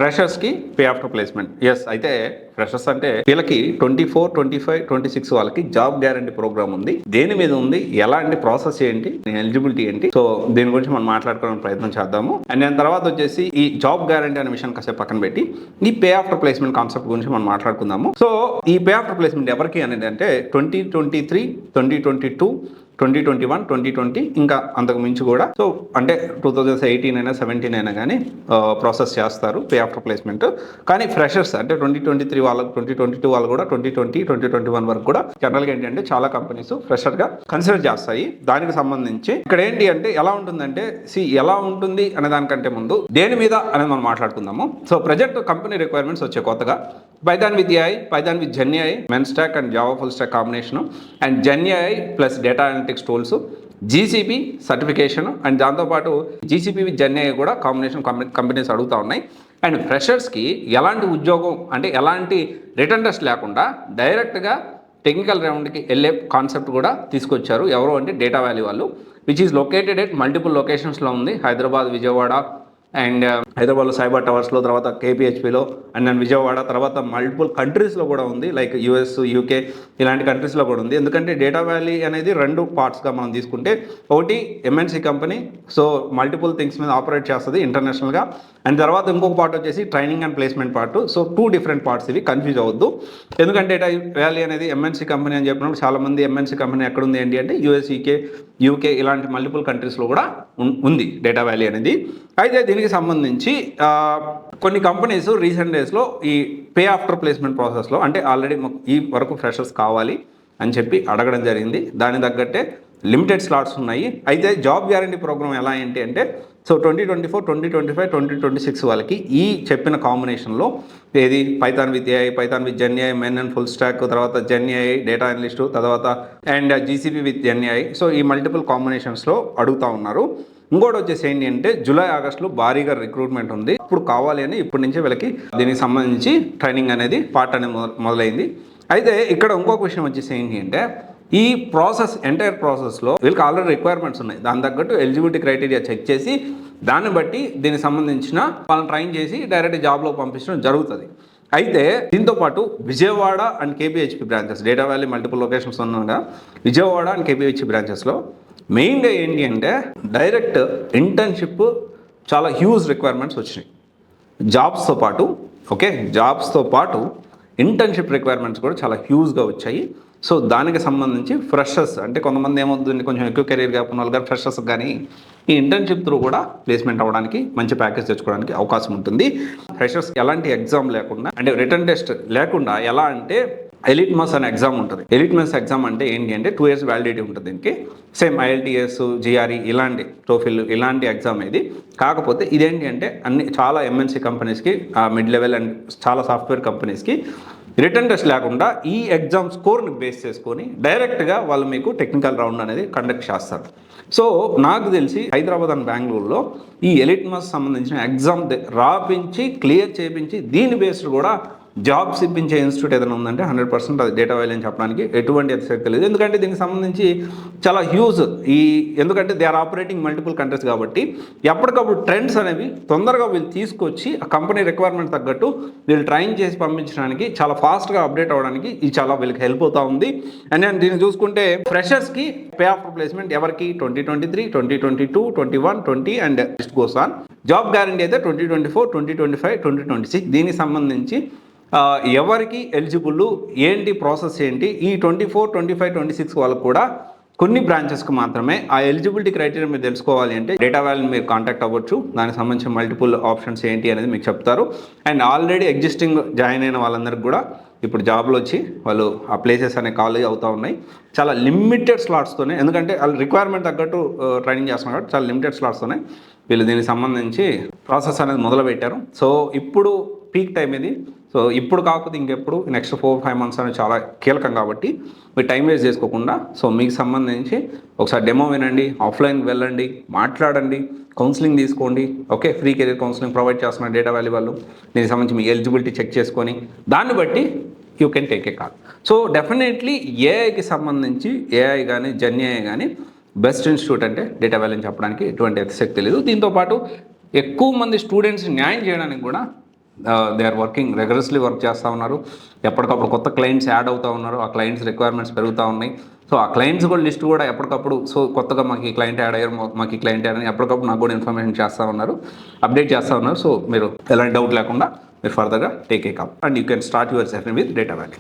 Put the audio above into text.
ఫ్రెషర్స్కి pay after placement. Yes, అయితే freshers అంటే వీళ్ళకి 24, 25, 26 వాళ్ళకి జాబ్ గ్యారంటీ ప్రోగ్రామ్ ఉంది. దేని మీద ఉంది, ఎలాంటి ప్రాసెస్ ఏంటి, ఎలిజిబిలిటీ ఏంటి, సో దీని గురించి మనం మాట్లాడుకోవడానికి ప్రయత్నం చేద్దాము. అండ్ దాని తర్వాత వచ్చేసి ఈ జాబ్ గ్యారంటీ అనే విషయాన్ని కాసేపు పక్కన పెట్టి ఈ పే ఆఫ్టర్ ప్లేస్మెంట్ కాన్సెప్ట్ గురించి మనం మాట్లాడుకుందాము. సో ఈ పే ఆఫ్టర్ ప్లేస్మెంట్ ఎవరికి అనేది అంటే 2023, 2022, 2021, 2020 ఇంకా అంతకు మించి కూడా, సో అంటే 2018 అయినా 17 అయినా కానీ ప్రాసెస్ చేస్తారు పే ఆఫ్టర్ ప్లేస్మెంట్. కానీ ఫ్రెషర్స్ అంటే 2023 వాళ్ళకు, 2022 వాళ్ళు కూడా 2020, 2021 వరకు కూడా జనరల్గా ఏంటంటే చాలా కంపెనీస్ ఫ్రెషర్గా కన్సిడర్ చేస్తాయి. దానికి సంబంధించి ఇక్కడ ఏంటి అంటే ఎలా ఉంటుందంటే, ఎలా ఉంటుంది అనే దానికంటే ముందు దేని మీద అనేది మనం మాట్లాడుకుందాము. సో ప్రజెంట్ కంపెనీ రిక్వైర్మెంట్స్ వచ్చే కొత్తగా Python with AI, Python with Gen AI, MEAN stack and Java full stack combination, and Gen AI plus data analytics tools, GCP certification, and దాంతోపాటు జీసీపీ విత్ జెన్ ఏఐ కూడా combination companies అడుగుతూ ఉన్నాయి. And ఫ్రెషర్స్కి ఎలాంటి ఉద్యోగం అంటే ఎలాంటి return test లేకుండా డైరెక్ట్గా టెక్నికల్ రౌండ్కి వెళ్ళే కాన్సెప్ట్ కూడా తీసుకొచ్చారు. ఎవరు అంటే డేటా వ్యాలీ వాళ్ళు, which is located at multiple లొకేషన్స్లో ఉంది. హైదరాబాద్, విజయవాడ, అండ్ హైదరాబాద్లో సైబర్ టవర్స్లో, తర్వాత కేపీహెచ్పిలో, అండ్ నేను విజయవాడ, తర్వాత మల్టిపుల్ కంట్రీస్లో కూడా ఉంది, లైక్ యూఎస్, యూకే ఇలాంటి కంట్రీస్లో కూడా ఉంది. ఎందుకంటే డేటా వ్యాలీ అనేది రెండు పార్ట్స్గా మనం తీసుకుంటే, ఒకటి MNC company, so multiple things మీద ఆపరేట్ చేస్తుంది ఇంటర్నేషనల్గా, అండ్ తర్వాత ఇంకొక పార్ట్ వచ్చేసి training and placement part. So 2 different parts ఇవి, కన్ఫ్యూజ్ అవ్వద్దు. ఎందుకంటే డేటా వ్యాలీ అనేది ఎంఎన్సీ కంపెనీ అని చెప్పినప్పుడు చాలామంది ఎంఎన్సీ కంపెనీ ఎక్కడ ఉంది ఏంటి అంటే యూఎస్, యూకే ఇలాంటి మల్టిపుల్ కంట్రీస్లో కూడా ఉంది డేటా వ్యాలీ అనేది. అయితే దీనికి సంబంధించి కొన్ని కంపెనీస్ రీసెంట్ డేస్లో ఈ పే ఆఫ్టర్ ప్లేస్మెంట్ ప్రాసెస్లో అంటే ఆల్రెడీ ఈ వరకు ఫ్రెషర్స్ కావాలి అని చెప్పి అడగడం జరిగింది. దాని తగ్గట్టే లిమిటెడ్ స్లాట్స్ ఉన్నాయి. అయితే జాబ్ గ్యారంటీ ప్రోగ్రామ్ ఎలా ఏంటి అంటే, సో 2024, 2025, 2026 వాళ్ళకి ఈ చెప్పిన కాంబినేషన్లో ఏది Python with AI, Python with Gen AI, MEAN and full stack, తర్వాత జెన్ ఏఐ డేటా అనలిస్ట్, తర్వాత and GCP with Gen AI, so ఈ మల్టిపుల్ కాంబినేషన్స్లో అడుగుతూ ఉన్నారు. ఇంకోటి వచ్చేసి ఏంటి అంటే జూలై, ఆగస్టులో భారీగా రిక్రూట్మెంట్ ఉంది. ఇప్పుడు కావాలి అని ఇప్పటి నుంచే వీళ్ళకి దీనికి సంబంధించి ట్రైనింగ్ అనేది పార్ట్ అనేది మొదలైంది. అయితే ఇక్కడ ఇంకొక విషయం వచ్చేసి ఏంటి అంటే, ఈ ప్రాసెస్ ఎంటైర్ ప్రాసెస్లో వీళ్ళకి ఆల్రెడీ రిక్వైర్మెంట్స్ ఉన్నాయి. దాని తగ్గట్టు ఎలిజిబిలిటీ క్రైటీరియా చెక్ చేసి దాన్ని బట్టి దీనికి సంబంధించిన వాళ్ళని ట్రైన్ చేసి డైరెక్ట్ జాబ్లో పంపించడం జరుగుతుంది. అయితే దీంతోపాటు Vijayawada and KPHB branches, Data Valley multiple locations ఉన్నాగా విజయవాడ అండ్ కేపీహెచ్పి బ్రాంచెస్లో మెయిన్గా ఏంటి అంటే డైరెక్ట్ ఇంటర్న్షిప్ చాలా హ్యూజ్ రిక్వైర్మెంట్స్ వచ్చినాయి. జాబ్స్తో పాటు ఇంటర్న్షిప్ రిక్వైర్మెంట్స్ కూడా చాలా హ్యూజ్గా వచ్చాయి. సో దానికి సంబంధించి ఫ్రెషర్స్ అంటే కొంతమంది ఏమవుతుంది, కొంచెం ఎక్కువ కెరీర్ గ్యాప్ ఉన్న వాళ్ళు కానీ ఫ్రెషర్స్ కానీ ఈ ఇంటర్న్షిప్ త్రూ కూడా ప్లేస్మెంట్ అవ్వడానికి, మంచి ప్యాకేజ్ తెచ్చుకోవడానికి అవకాశం ఉంటుంది. ఫ్రెషర్స్ ఎలాంటి ఎగ్జామ్ లేకుండా అంటే రిటర్న్ టెస్ట్ లేకుండా ఎలా అంటే ఎలిట్మస్ అనే ఎగ్జామ్ ఉంటుంది. ఎలిట్మస్ ఎగ్జామ్ అంటే ఏంటి అంటే 2 years వ్యాలిడిటీ ఉంటుంది దీనికి. సేమ్ ఐఎల్టీఎస్, జిఆర్ఈ ఇలాంటి టోఫిల్ ఇలాంటి ఎగ్జామ్ ఇది. కాకపోతే ఇదేంటి అంటే చాలా ఎంఎన్సీ కంపెనీస్కి, మిడ్ లెవెల్ అండ్ చాలా సాఫ్ట్వేర్ కంపెనీస్కి రిటర్న్ టెస్ట్ లేకుండా ఈ ఎగ్జామ్ స్కోర్ని బేస్ చేసుకొని డైరెక్ట్గా వాళ్ళు మీకు టెక్నికల్ రౌండ్ అనేది కండక్ట్ చేస్తారు. సో నాకు తెలిసి హైదరాబాద్ అండ్ బెంగళూరులో ఈ ఎలిట్మస్ సంబంధించిన ఎగ్జామ్ రాపించి క్లియర్ చేయించి దీని బేస్డ్ కూడా జాబ్స్ ఇప్పించే ఇన్స్టిట్యూట్ ఏదైనా ఉందంటే 100% అది డేటా వ్యాలీ అని చెప్పడానికి ఎటువంటి అతిశక్తి లేదు. ఎందుకంటే దీనికి సంబంధించి చాలా హ్యూజ్ ఎందుకంటే they are operating multiple countries కాబట్టి ఎప్పటికప్పుడు ట్రెండ్స్ అనేవి తొందరగా వీళ్ళు తీసుకొచ్చి ఆ కంపెనీ రిక్వైర్మెంట్ తగ్గట్టు వీళ్ళు ట్రైన్ చేసి పంపించడానికి, చాలా ఫాస్ట్గా అప్డేట్ అవ్వడానికి ఇది చాలా వీళ్ళకి హెల్ప్ అవుతూ ఉంది. అండ్ నేను దీన్ని చూసుకుంటే ఫ్రెషర్స్కి పే ఆఫ్టర్ ప్లేస్మెంట్ ఎవరికి 2023, 2022, 21, 20 and list goes on. Job guarantee అయితే 2024, 2025, 2026 దీనికి సంబంధించి ఎవరికి ఎలిజిబుల్ ఏంటి, ప్రాసెస్ ఏంటి, ఈ 24, 25, 26 వాళ్ళకు కూడా కొన్ని బ్రాంచెస్కి మాత్రమే ఆ ఎలిజిబిలిటీ క్రైటీరియా మీరు తెలుసుకోవాలి అంటే డేటా వ్యాలీని మీరు కాంటాక్ట్ అవ్వచ్చు. దానికి సంబంధించిన మల్టిపుల్ ఆప్షన్స్ ఏంటి అనేది మీకు చెప్తారు. అండ్ ఆల్రెడీ ఎగ్జిస్టింగ్ జాయిన్ అయిన వాళ్ళందరికీ కూడా ఇప్పుడు జాబ్లో వచ్చి వాళ్ళు ఆ ప్లేసెస్ అనే ఖాళీ అవుతూ ఉన్నాయి. చాలా లిమిటెడ్ స్లాట్స్తోనే, ఎందుకంటే వాళ్ళు రిక్వైర్మెంట్ తగ్గట్టు ట్రైనింగ్ చేస్తున్నారు కాబట్టి చాలా లిమిటెడ్ స్లాట్స్తోనే వీళ్ళు దీనికి సంబంధించి ప్రాసెస్ అనేది మొదలుపెట్టారు. సో ఇప్పుడు పీక్ టైం ఇది. సో ఇప్పుడు కాకపోతే ఇంకెప్పుడు నెక్స్ట్ 4-5 months అనేది చాలా కీలకం కాబట్టి మీరు టైం వేస్ట్ చేసుకోకుండా సో మీకు సంబంధించి ఒకసారి డెమో వినండి, ఆఫ్లైన్ వెళ్ళండి, మాట్లాడండి, కౌన్సిలింగ్ తీసుకోండి. Okay, free career counselling provide చేస్తున్నారు డేటా వ్యాలీ వాళ్ళు. దీనికి సంబంధించి మీ ఎలిజిబిలిటీ చెక్ చేసుకొని దాన్ని బట్టి you can take a call. So definitely ఏఐకి సంబంధించి ఏఐ కానీ జెన్ ఏఐ కానీ బెస్ట్ ఇన్స్టిట్యూట్ అంటే డేటా వ్యాలీ చెప్పడానికి ఎటువంటి అతిశక్తి లేదు. దీంతోపాటు ఎక్కువ మంది స్టూడెంట్స్ న్యాయం చేయడానికి కూడా దే ఆర్ వర్కింగ్ రెగరస్లీ వర్క్ చేస్తూ ఉన్నారు. ఎప్పటికప్పుడు కొత్త క్లయింట్స్ యాడ్ అవుతూ ఉన్నారు. ఆ క్లయింట్స్ రిక్వైర్మెంట్స్ పెరుగుతూ ఉన్నాయి. సో ఆ క్లయింట్స్ కూడా లిస్ట్ కూడా ఎప్పటికప్పుడు సో కొత్తగా మాకు ఈ క్లయింట్ యాడ్ అయ్యారు, మాకు ఈ క్లయింట్ యాడ్ అని ఎప్పటికప్పుడు నాకు కూడా ఇన్ఫర్మేషన్ చేస్తూ ఉన్నారు, అప్డేట్ చేస్తూ ఉన్నారు. సో మీరు ఎలాంటి డౌట్ లేకుండా మీరు ఫర్దర్గా take a call and you can start your journey with data back.